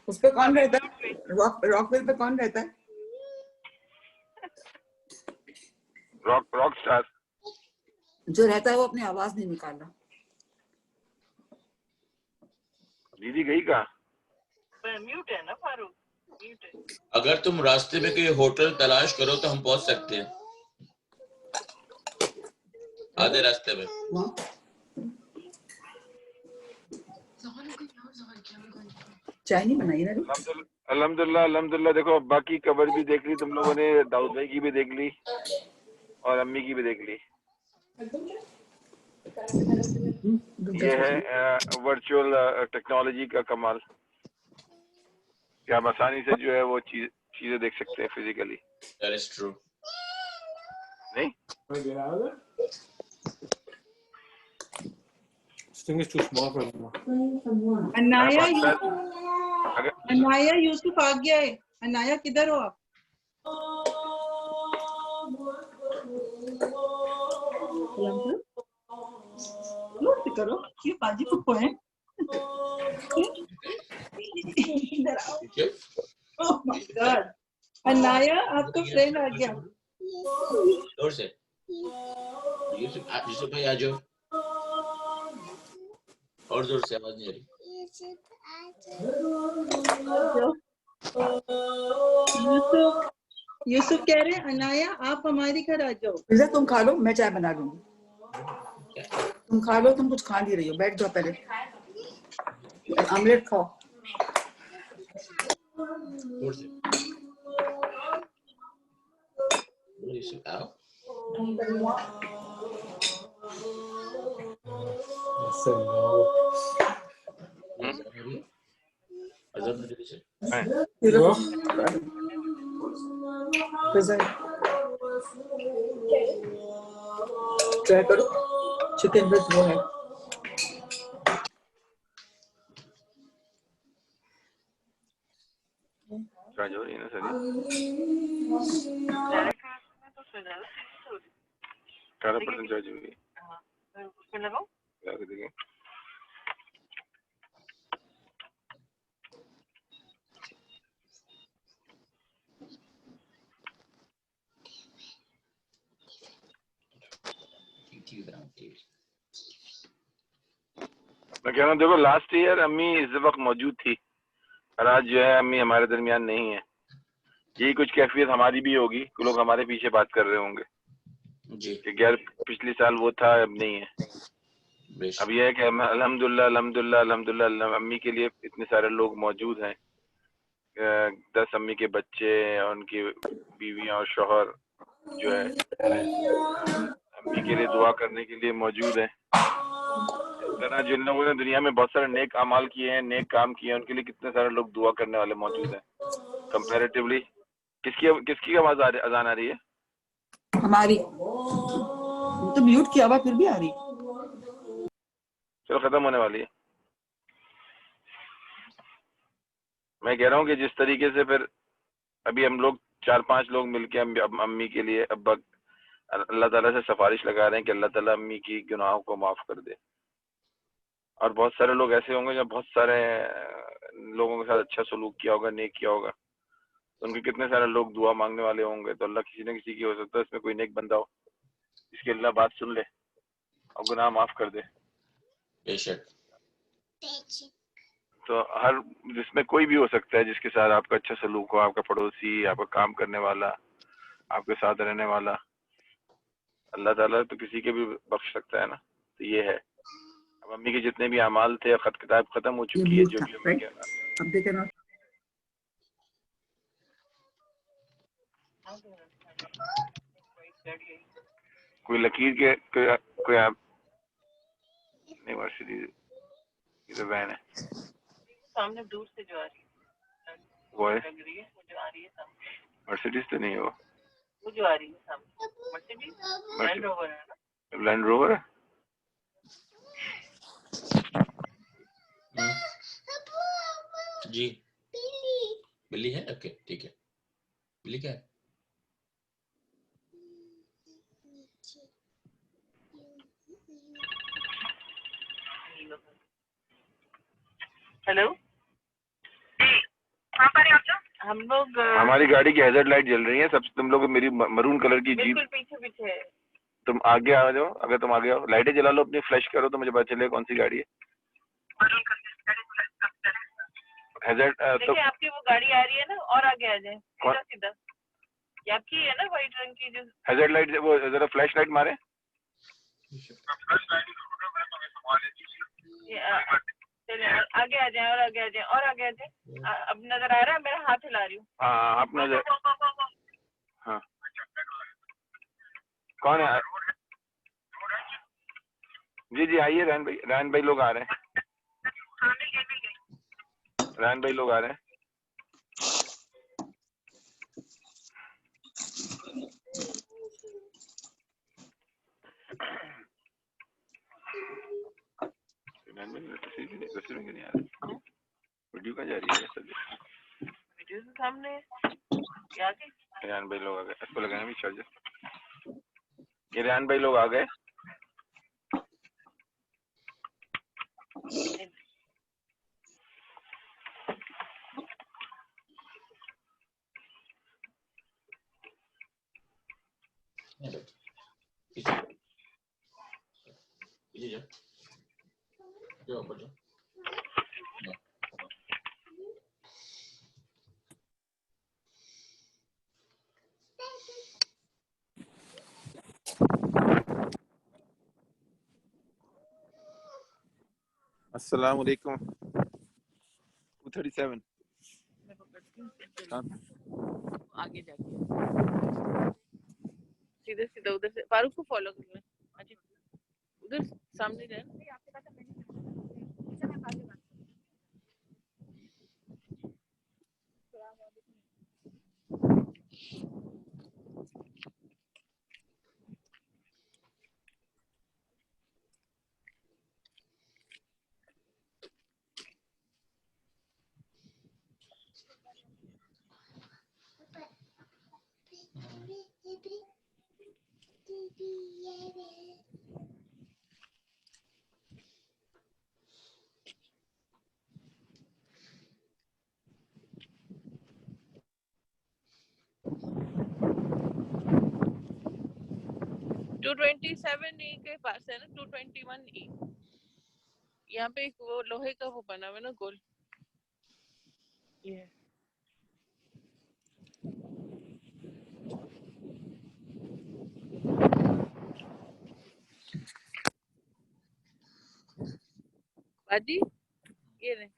उस पे कौन रहता है? रॉकवेल पे कौन रहता है? रॉक स्टार जो रहता है वो अपनी आवाज नहीं निकाल रहा। दीदी गई कहाँ? म्यूट है ना फारूक, म्यूट है। अगर तुम रास्ते में कोई होटल तलाश करो तो हम पहुंच सकते हैं आधे रास्ते में। चाय नहीं बनाई ना? अल्हम्दुलिल्लाह। देखो बाकी कबर भी देख ली तुम लोगों ने, दाऊद भाई की भी देख ली और अम्मी की भी देख ली। ये है वर्चुअल टेक्नोलॉजी का कमाल कि आप आसानी से जो है वो चीज चीजें देख सकते हैं फिजिकली, That is true. नहीं? This thing is too small for me. Anaya अगर अनाया यूसुफ आ गया है। अनाया किधर हो आप? सलाम करो, ये बाजी पप्पू है। इधर आओ। ठीक है? ओह माय गॉड, अनाया आपका फ्रेंड आ गया। जोर से यूसुफ भाई आ जाओ, और जोर से, आवाज नहीं आ रही। यूसुफ यूसुफ कह रहे हैं अनाया आप हमारे घर आ जाओ। फिजा तुम खा लो, मैं चाय बना लूंगी। तुम खा लो, तुम कुछ खा नहीं रही हो, बैठ जाओ पहले, ऑमलेट खाओ। जोर से यूसुफ आओ। अजब नजर से फिजा ट्राई करो, चिकन विद वो है। राज हो रही है ना सर? तो सुना 18% चार्ज हुई उसमें लगाओ। लगा देंगे। मैं कह रहा हूँ देखो, लास्ट ईयर अम्मी इस वक्त मौजूद थी और आज जो है अम्मी हमारे दरमियान नहीं है। यही कुछ कैफियत हमारी भी होगी, लोग हमारे पीछे बात कर रहे होंगे जी कि यार पिछले साल वो था अब नहीं है। अब यह है कि अल्हम्दुलिल्लाह अल्हम्दुलिल्लाह अल्हम्दुलिल्लाह अम्मी के लिए इतने सारे लोग मौजूद हैं। 10 अम्मी के बच्चे और उनकी बीवियां और शौहर जो है अम्मी के लिए दुआ करने के लिए मौजूद है। इस तरह जिन लोगों ने दुनिया में बहुत सारे नेक अमाल किए हैं, नेक काम किए हैं, उनके लिए कितने सारे लोग दुआ करने वाले मौजूद हैं कंपैरेटिवली। किसकी आवाज अजान आ रही है? हमारी तो म्यूट किया हुआ फिर भी आ रही। चलो खत्म होने वाली है। मैं कह रहा हूँ कि जिस तरीके से फिर अभी हम लोग 4-5 लोग मिलके अम्मी के लिए अब्बा अल्लाह ताला से सिफारिश लगा रहे हैं कि अल्लाह ताला अम्मी की गुनाहों को माफ कर दे। और बहुत सारे लोग ऐसे होंगे जो बहुत सारे लोगों के साथ अच्छा सलूक किया होगा, नेक किया होगा, तो उनके कितने सारे लोग दुआ मांगने वाले होंगे। तो अल्लाह किसी न किसी की हो सकता है इसमें कोई नेक बंदा हो इसकी अल्लाह बात सुन ले और गुनाह माफ कर दे। बेशक। तो हर जिसमें कोई भी हो सकता है जिसके साथ आपका अच्छा सलूक हो, आपका पड़ोसी, आपका काम करने वाला, आपके साथ रहने वाला, अल्लाह ताला तो किसी के भी बख्श सकता है ना। तो ये है। अब अम्मी के जितने भी अमाल थे खत किताब खत्म हो चुकी है, जो भी अम्मी के अब देखे ना कोई लकीर के कोई नहीं, मर्सिडीज की तो वैन है सामने दूर से जो आ रही है वो है, लग रही है, वो जो आ रही है सामने, मर्सिडीज तो नहीं है वो जो आ रही है सामने मर्सिडीज लैंड रोवर है ना। लैंड रोवर है। जी बिल्ली है, ओके ठीक है। बिल्ली क्या है? हेलो, हम लोग हमारी गाड़ी की हैजर्ड लाइट जल रही है सब। तुम लोग मेरी मरून कलर की जीप बिल्कुल पीछे पीछे है। तुम आगे आ जाओ। अगर तुम आगे आओ, लाइटें जला लो अपनी, फ्लैश करो तो मुझे पता चलेगा कौन सी गाड़ी है। हैजर्ड तो देखिए आपकी वो गाड़ी आ रही है ना, और आगे आ जाए सीधा सीधा। ये आपकी है ना व्हाइट रंग की जो हैजर्ड लाइट, वो जरा फ्लैश लाइट मारे। चलिए आगे आ जाए और आगे आ जाए और आगे आ जाए। अब नजर आ रहा है? मेरा हाथ हिला रही हूँ। हाँ आप नजर, हाँ कौन है? जी जी आइए, रैन भाई लोग आ रहे हैं। रैन भाई लोग आ रहे हैं। दूसरे में क्यों नहीं आ रहा? वीडियो का जा रही है सर? वीडियो के सामने क्या के रेहान भाई लोग आ गए, इसको लगाए भी चार्जर। ये रेहान भाई लोग आ गए। अस्सलाम वालेकुम। 237 मैं पकड़ती हूँ हाँ आगे जाके सीधे सीधे उधर से फारूक को फॉलो कर लें। अच्छा उधर सामने जाए। टू 227E के पास है ना 221E। यहाँ पे एक वो लोहे का वो बना हुआ है ना गोल। ये बाजी ये रहे।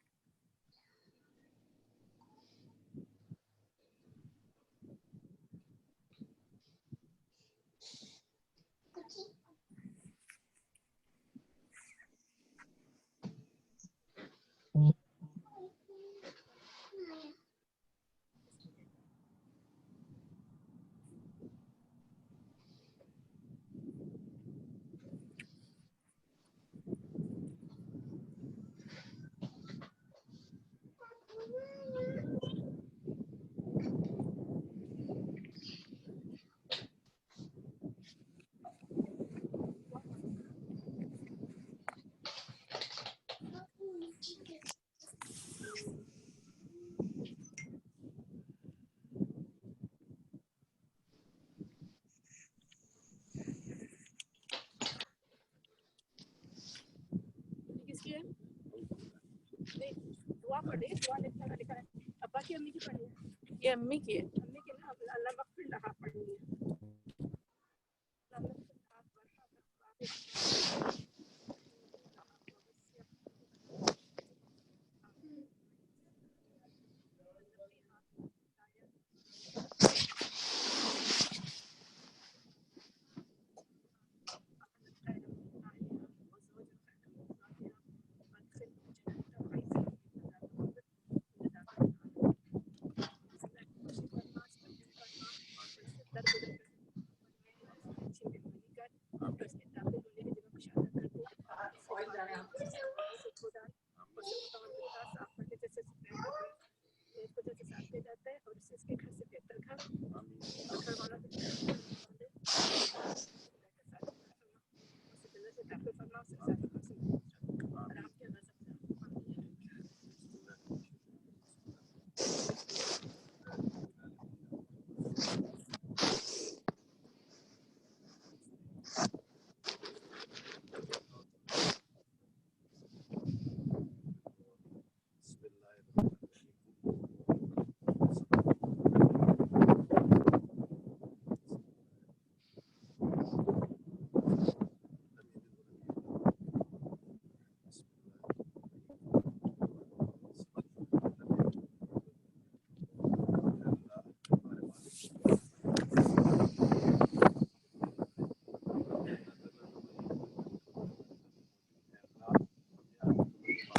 किसकी है? नहीं दुआ पढ़े दुआ लिखा है अब्बा की अम्मी की पढ़ी है। ये अम्मी की है। अम्मी की ना अल्लाह मग़फ़िर लहा पढ़नी है।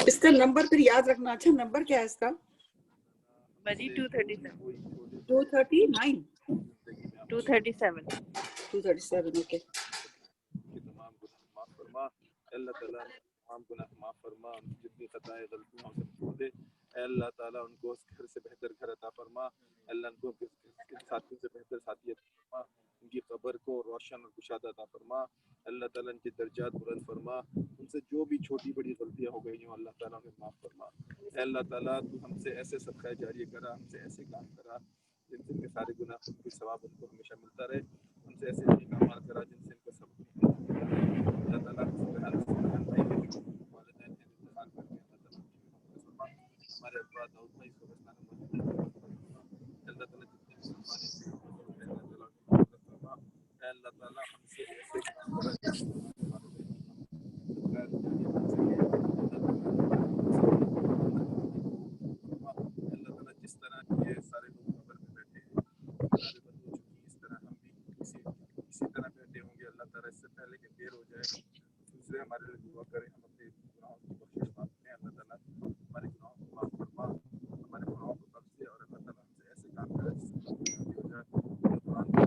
इसका नंबर फिर याद रखना। अच्छा नंबर क्या है इसका? बाजी 237 239 237 237 ओके। कि तमाम गुनाह माफ फरमा, अल्लाह ताला तमाम गुनाह माफ फरमा। फरमा, जितनी खताएं गलतियां सब छोड़ दे। अल्लाह ताला उनको उस घर से बेहतर घर अता फरमा, अल्लाह उनको साथियों से बेहतर साथी अता फरमा, उनकी कब्र को रोशन और कुशादा अता फरमा, अल्लाह ताला उनके दर्जात बुलंद फरमा, उनसे जो भी छोटी बड़ी गलतियां हो गई हो अल्लाह ताला उन्हें माफ़ फरमा। अल्लाह ताला तू हमसे ऐसे सदका जारी करा, हमसे ऐसे काम करा जिनसे इनके सारे गुनाह के सवाब उनको हमेशा मिलता रहे, हमसे ऐसे नेक अमाल करा जिनसे इनको सब अल्लाह ताला वालिदैन हैं इंतकाल करके अल्लाह ताला हमारे अब्बा दाऊद भाई को बस्तान अल्लाह ताला जितने अल्लाह ताला हमसे ऐसे काम करा अल्लाह ताला जिस तरह ये सारे लोग कब्र में बैठे हैं, सारे बंदों चुकी इस तरह हम भी इसी तरह बैठे होंगे। अल्लाह ताला इससे पहले कि देर हो जाए दूसरे हमारे लिए दुआ करें, हम अपने गुनाहों की बख्शिश मांगते हैं। अल्लाह ताला हमारे गुनाहों को माफ फरमा, हमारे गुनाहों को बख्शे और अल्लाह ताला हमसे ऐसे काम करे जिससे हो जाए। कुरान को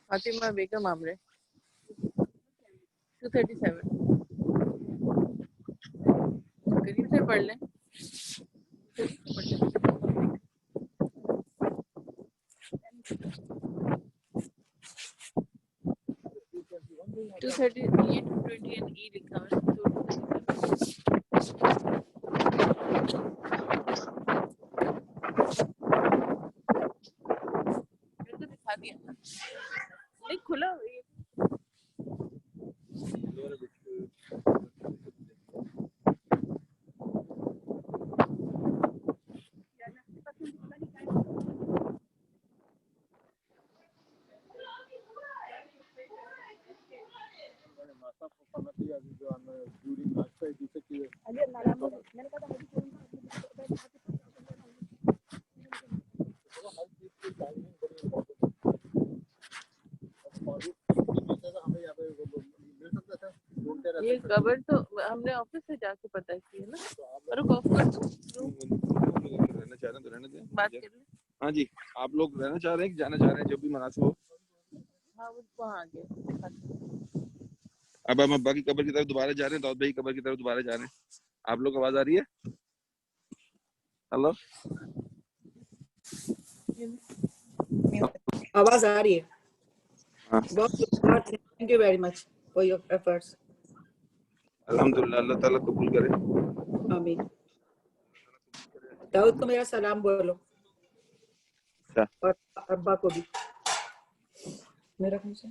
फातिमा बेगम आमरे 237 करीब से पढ़ लें। 230 ये 220 एंड ई लिखा है 237 दिखा दिया नहीं खुला ये ये कवर तो हमने ऑफिस से जाके पता की है ना। और ऑफ कर दो रहना चाह रहे हैं तो रहने दें। बात कर ले। हाँ जी, आप लोग रहना चाह रहे हैं कि जाना चाह रहे हैं, जो भी मुनासिब हो। हाँ वो वहाँ आ गया। अब हम बाकी कब्र की तरफ दोबारा जा रहे हैं, दाऊद भाई कब्र की तरफ दोबारा जा रहे हैं। आप लोग आवाज आ रही है? हेलो, आवाज आ रही है। हाँ बहुत thank you very much for your efforts. अल्हम्दुलिल्लाह, अल्लाह ताला कबूल करे। आमीन। दाऊद को मेरा सलाम बोलो और अब्बा को भी मेरा कौन सा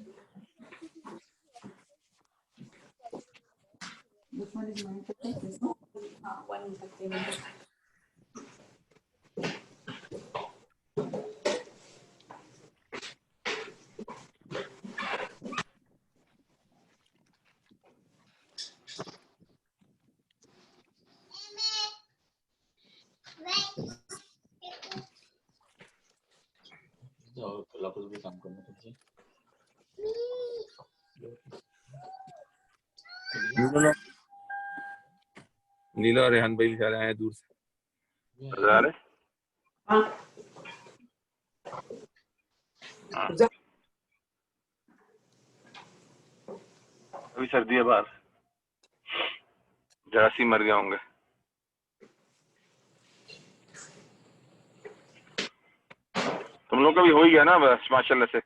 भी काम करना चाहिए। नीला और रेहान भाई जा रहे हैं दूर से। नजर आ रहे? अभी सर्दी है बाहर, जरासीम मर गए होंगे। तुम लोग का भी हो ही गया ना बस माशाल्लाह से।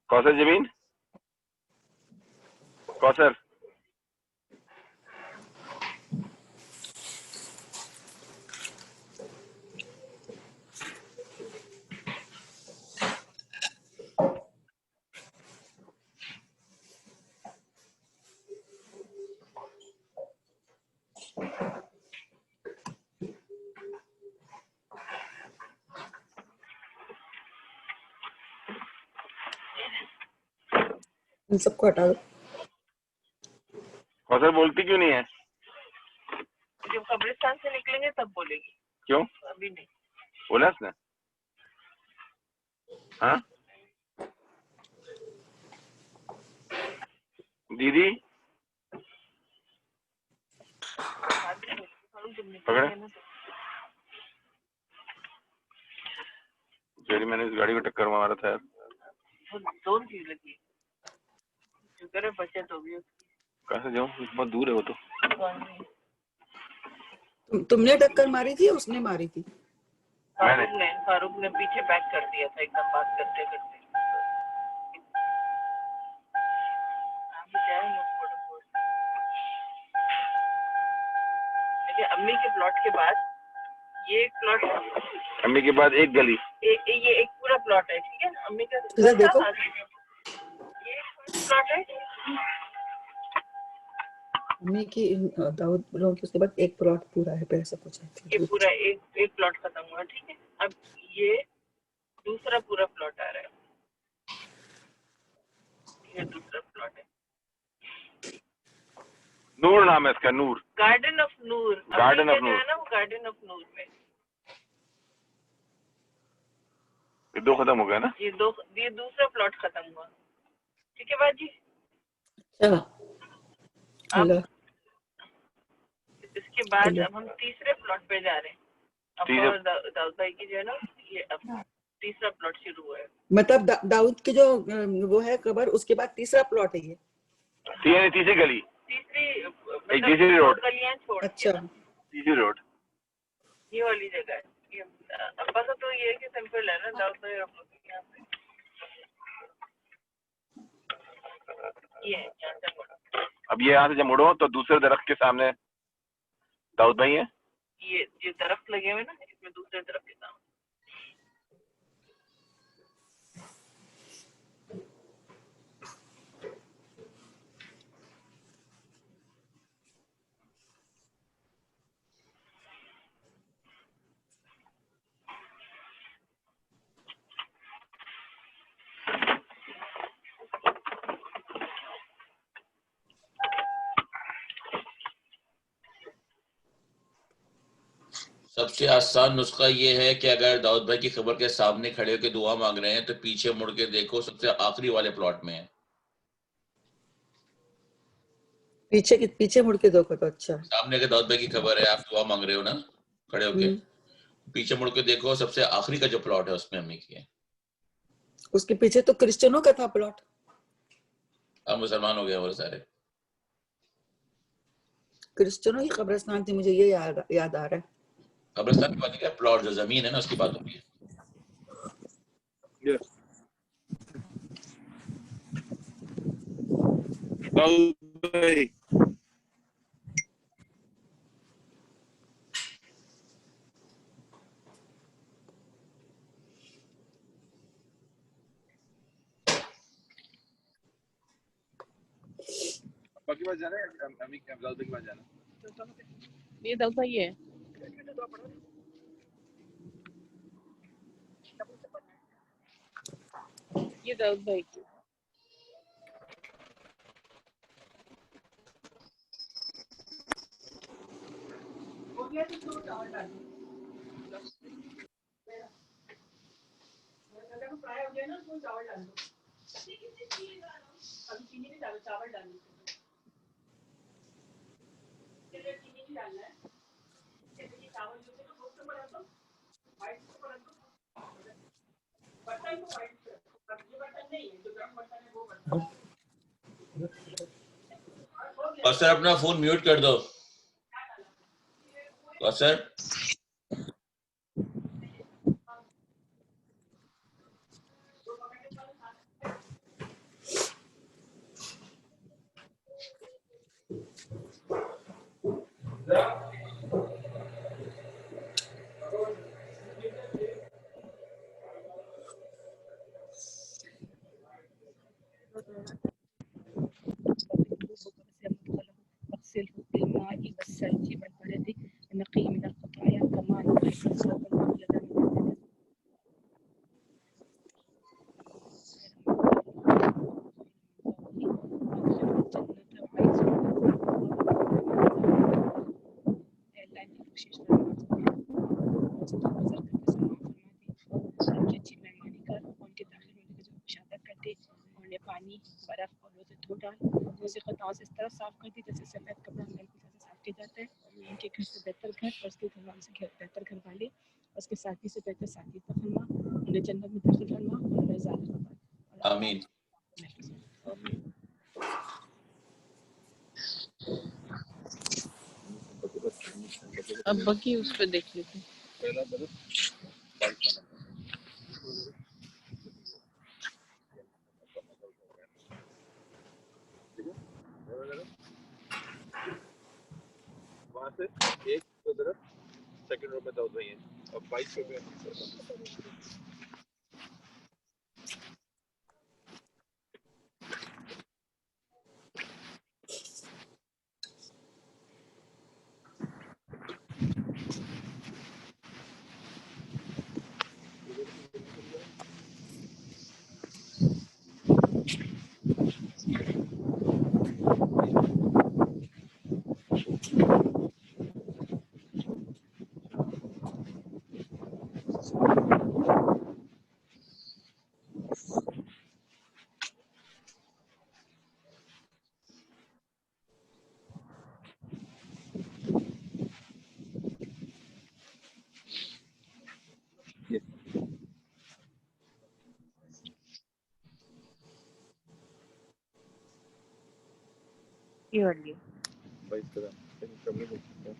कौसर जमीन, कौसर इन सबको हटा दो। कौसर बोलती क्यों नहीं है? जब कब्रिस्तान से निकलेंगे तब बोलेगी। क्यों? अभी नहीं बोला उसने? हाँ दीदी पकड़े जेरी, मैंने इस गाड़ी को टक्कर मारा था यार। दोनों चीज लगी, शुक्र है बचत होगी उसकी। कहाँ से जाऊँ, बहुत दूर है वो तो। तुमने टक्कर मारी थी या उसने मारी थी? फारूक ने पीछे बैक कर दिया था एकदम बात करते करते। देखिए अम्मी के प्लॉट के बाद ये एक प्लॉट, अम्मी के बाद एक गली, ये एक पूरा प्लॉट है, ठीक है ना। अम्मी का इधर देखो, ये एक प्लॉट है अम्मी की दाऊद लोगों की, उसके बाद एक प्लॉट पूरा है, पैसा कुछ है। ये पूरा एक प्लॉट खत्म हुआ, ठीक है। अब ये दूसरा पूरा प्लॉट आ रहा है, ये दूसरा प्लॉट है। नूर नाम है इसका, Noor, garden of Noor. Garden of Noor है ना, वो गार्डन ऑफ नूर में। ये दो खत्म हो गया ना, ये दूसरा प्लॉट खत्म हुआ, ठीक है बाजी। चलो अब इसके बाद अब हम तीसरे प्लॉट पे जा रहे हैं। अब दाऊद भाई की जो है ना, ये अब तीसरा प्लॉट शुरू हुआ है। मतलब दाऊद की जो वो है कबर, उसके बाद तीसरा प्लॉट है ये, तीसरी गली, तीसरी रोड, गलियां छोड़। अच्छा, तीसरी रोड, ये वाली जगह है। ये अब्बा का तो ये है कि सिंपल है ना, दाऊद भाई आप लोग यहाँ पे ये यहाँ से मुड़ो। अब ये यहाँ से जब मुड़ो तो दूसरे दरख्त के सामने दाऊद भाई है। ये दरख्त लगे हुए ना, इसमें दूसरे दरख्त के सामने। सबसे आसान नुस्खा ये है कि अगर दाऊद भाई की खबर के सामने खड़े होकर दुआ मांग रहे हैं तो पीछे मुड़ के देखो, सबसे आखिरी वाले प्लॉट में है। पीछे मुड़ के देखो तो अच्छा। सामने अगर दाऊद भाई की खबर है, आप दुआ मांग रहे हो ना खड़े होके, पीछे मुड़ के देखो, सबसे आखिरी का जो प्लॉट है उसमें अम्मी की है। उसके पीछे तो क्रिश्चियनों का था प्लॉट। अब मुसलमान हो गए वो सारे। क्रिश्चियनों की कब्रिस्तान थी, मुझे ये याद आ रहा है। कब्रिस्तान की बात क्या, प्लॉट जो जमीन है ना उसकी बात होती है। बाकी बात जाना है, अम्मी के दाऊद भाई के पास जाना। ये दाऊद भाई है, ये दाऊद भाई की। हो गया तो थोड़ा चावल डाल दो, फ्राई हो गया ना, तो चावल डाल दो। अभी चीनी नहीं डालो, चावल डालो। चीनी नहीं डालना है, चावल जो है ना वो तो बना दो, व्हाइट को बना दो, बर्तन को व्हाइट, ये बर्तन नहीं है, जो गर्म बर्तन है वो बर्तन। सर अपना फोन म्यूट कर दो सर। पानी बर्फ और रोज़े धो डाल, मुझे खताओं से इस तरह साफ कर दी जैसे सफेद कपड़ा मैल की तरह साफ किया जाता है। उनके घर से बेहतर घर और उसके घर वालों से बेहतर घर वाले, उसके साथी से बेहतर साथी अता फरमा, उन्हें जन्नत में दाखिल फरमा और उन्हें ज़ालिम फरमा। आमीन। अब बाकी उस पर देख लेते हैं। पहला दरस वहाँ से एक तरफ सेकंड रो में दौड़ रही है और 22 पे ये वाली 22 तरह कमी हो सकता है।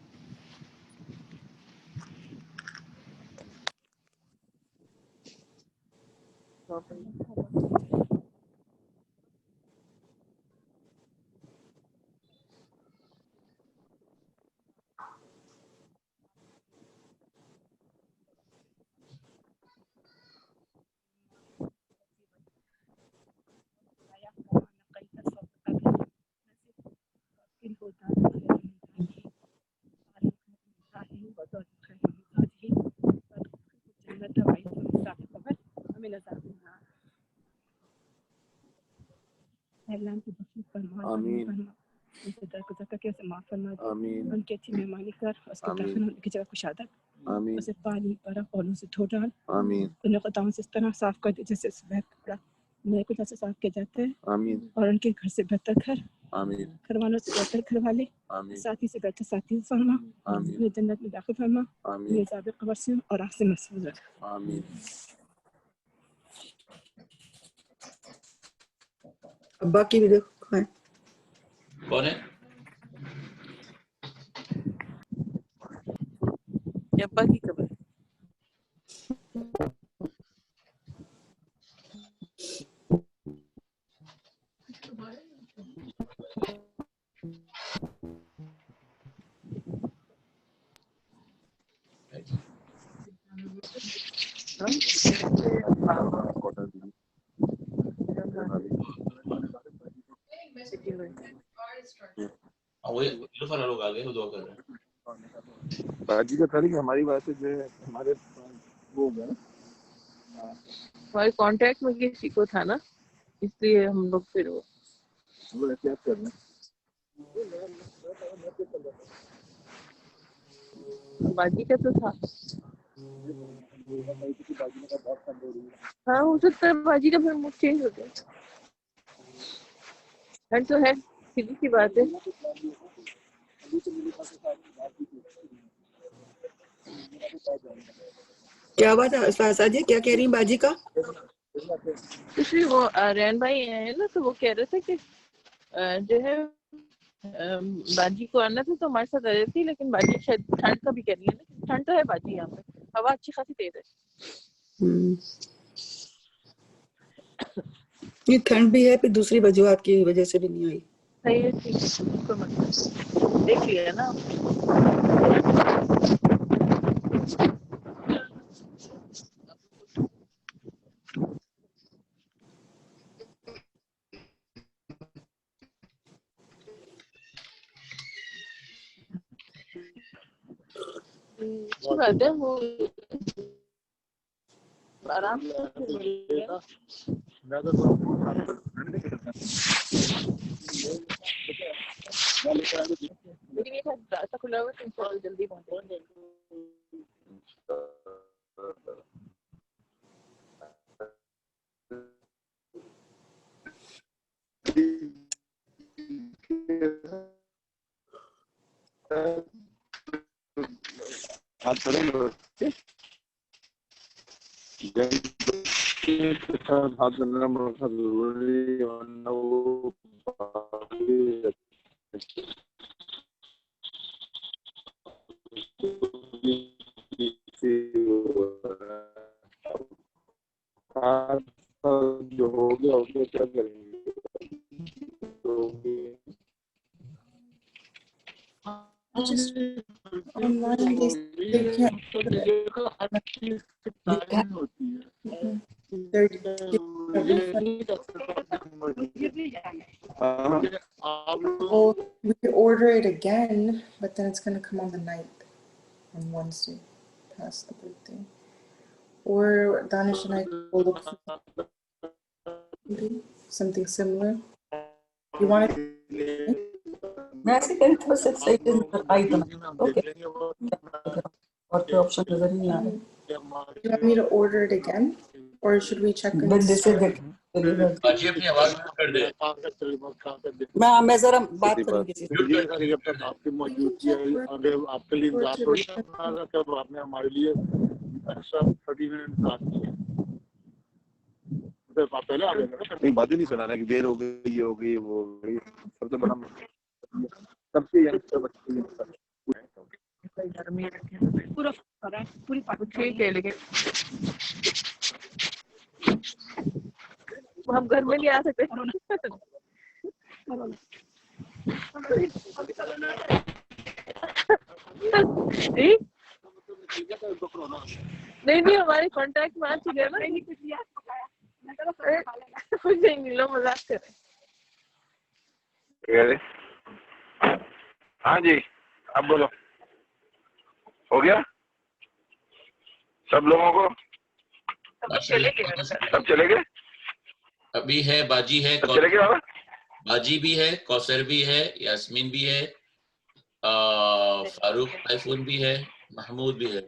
आमीन आमीन उनकी अच्छी मेहमानी कर, उसके दाखिल होने की जगह कुशादत, आमीन उसे पानी बर्फ और उनसे धो डाल, आमीन उन्हें खताओं से इस तरह साफ कर दे जैसे सफेद कपड़ा नए कुछ ऐसे साफ किया जाता है। आमीन और उनके घर से बेहतर घर, आमीन घर वालों से बेहतर घर वाले, आमीन साथी से बेहतर साथी फरमा, आमीन उन्हें जन्नत में दाखिल फरमा, आमीन उन्हें ज़ाबिर कब्र से और आग से महफूज रख। आमीन। अब्बा की भी देखो है। कौन है? अब्बा की कब्र वही वाला लोग आ गए, वो दुआ कर रहे हैं। बाजी का था कि हमारी बात है जो है हमारे वो हो गया ना हमारे कांटेक्ट में किसी को था ना, इसलिए हम लोग फिर वो हम लोग एहतियात कर रहे हैं। बाजी का तो था। हाँ हो सकता है बाजी का फिर मूड चेंज हो गया। ठंड तो है, सीधी सी बात है। क्या बात है फासा जी, क्या कह रही हैं बाजी का? कुछ भी वो रैन भाई है ना, तो वो कह रहे थे कि जो है बाजी को आना था तो हमारे साथ आ रही थी, लेकिन बाजी शायद ठंड का भी कह रही है ना, ठंड तो है बाजी यहाँ पे, हवा अच्छी खासी तेज है। ये ठंड भी है, फिर दूसरी वजूहत की वजह से भी नहीं आई। सही है, ठीक है, कोई मतलब देख लिया ना। अच्छी बात है, वो आराम से मिलेगा। लेकिन ये रास्ता खुला हुआ है, तुम जल्दी पहुंचे। हाथ करेंगे के साथ हाथ करना बहुत जरूरी है, वरना वो जो हो गया उसको क्या करेंगे Just online they can't order it. We have 30 Oh, we could order it again, but then it's gonna come on the 9th, on Wednesday, past the birthday. Or Danish and I will look for something similar. You want it? मैं ऐसे करी तो बस सही से आई तो ना okay और कोई ऑप्शन नजर नहीं आ रहा You want me to order it again, or should we check in? But this is बाजी अपनी आवाज में कर दे। मैं जरा बात करूं किसी से आपकी मौजूदगी अगर आपके लिए इंतजार थोड़ी करना कब आपने हमारे लिए ऐसा 30 मिनट काट दिए तो आप पहले आ गए ना एक बात ही नहीं सुनाना कि देर हो गई ये हो गई वो हो गई सबसे बड़ा सबसे यंगस्टर बच्चे पूरा पूरी ठीक है लेकिन हम घर में नहीं आ सकते नहीं हमारे कांटेक्ट में आ चुके हैं ना कुछ नहीं लो मजाक कर रहे। हाँ जी अब बोलो हो गया सब लोगों को सब चले गए अभी है बाजी है सब चले गए बाजी भी है कौसर भी है यास्मीन भी है फारूक आईफोन भी है महमूद भी है।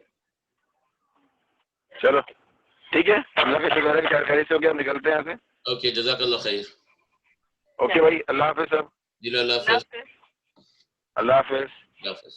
चलो ठीक है अल्लाह का शुक्र है कि खैर खैरियत से हो गया हम निकलते हैं यहाँ से। ओके जज़ाकल्लाह खैर। ओके भाई अल्लाह हाफिज सब। जी अल्लाह हाफिज। अल्लाह हाफिज। अल्लाह हाफिज।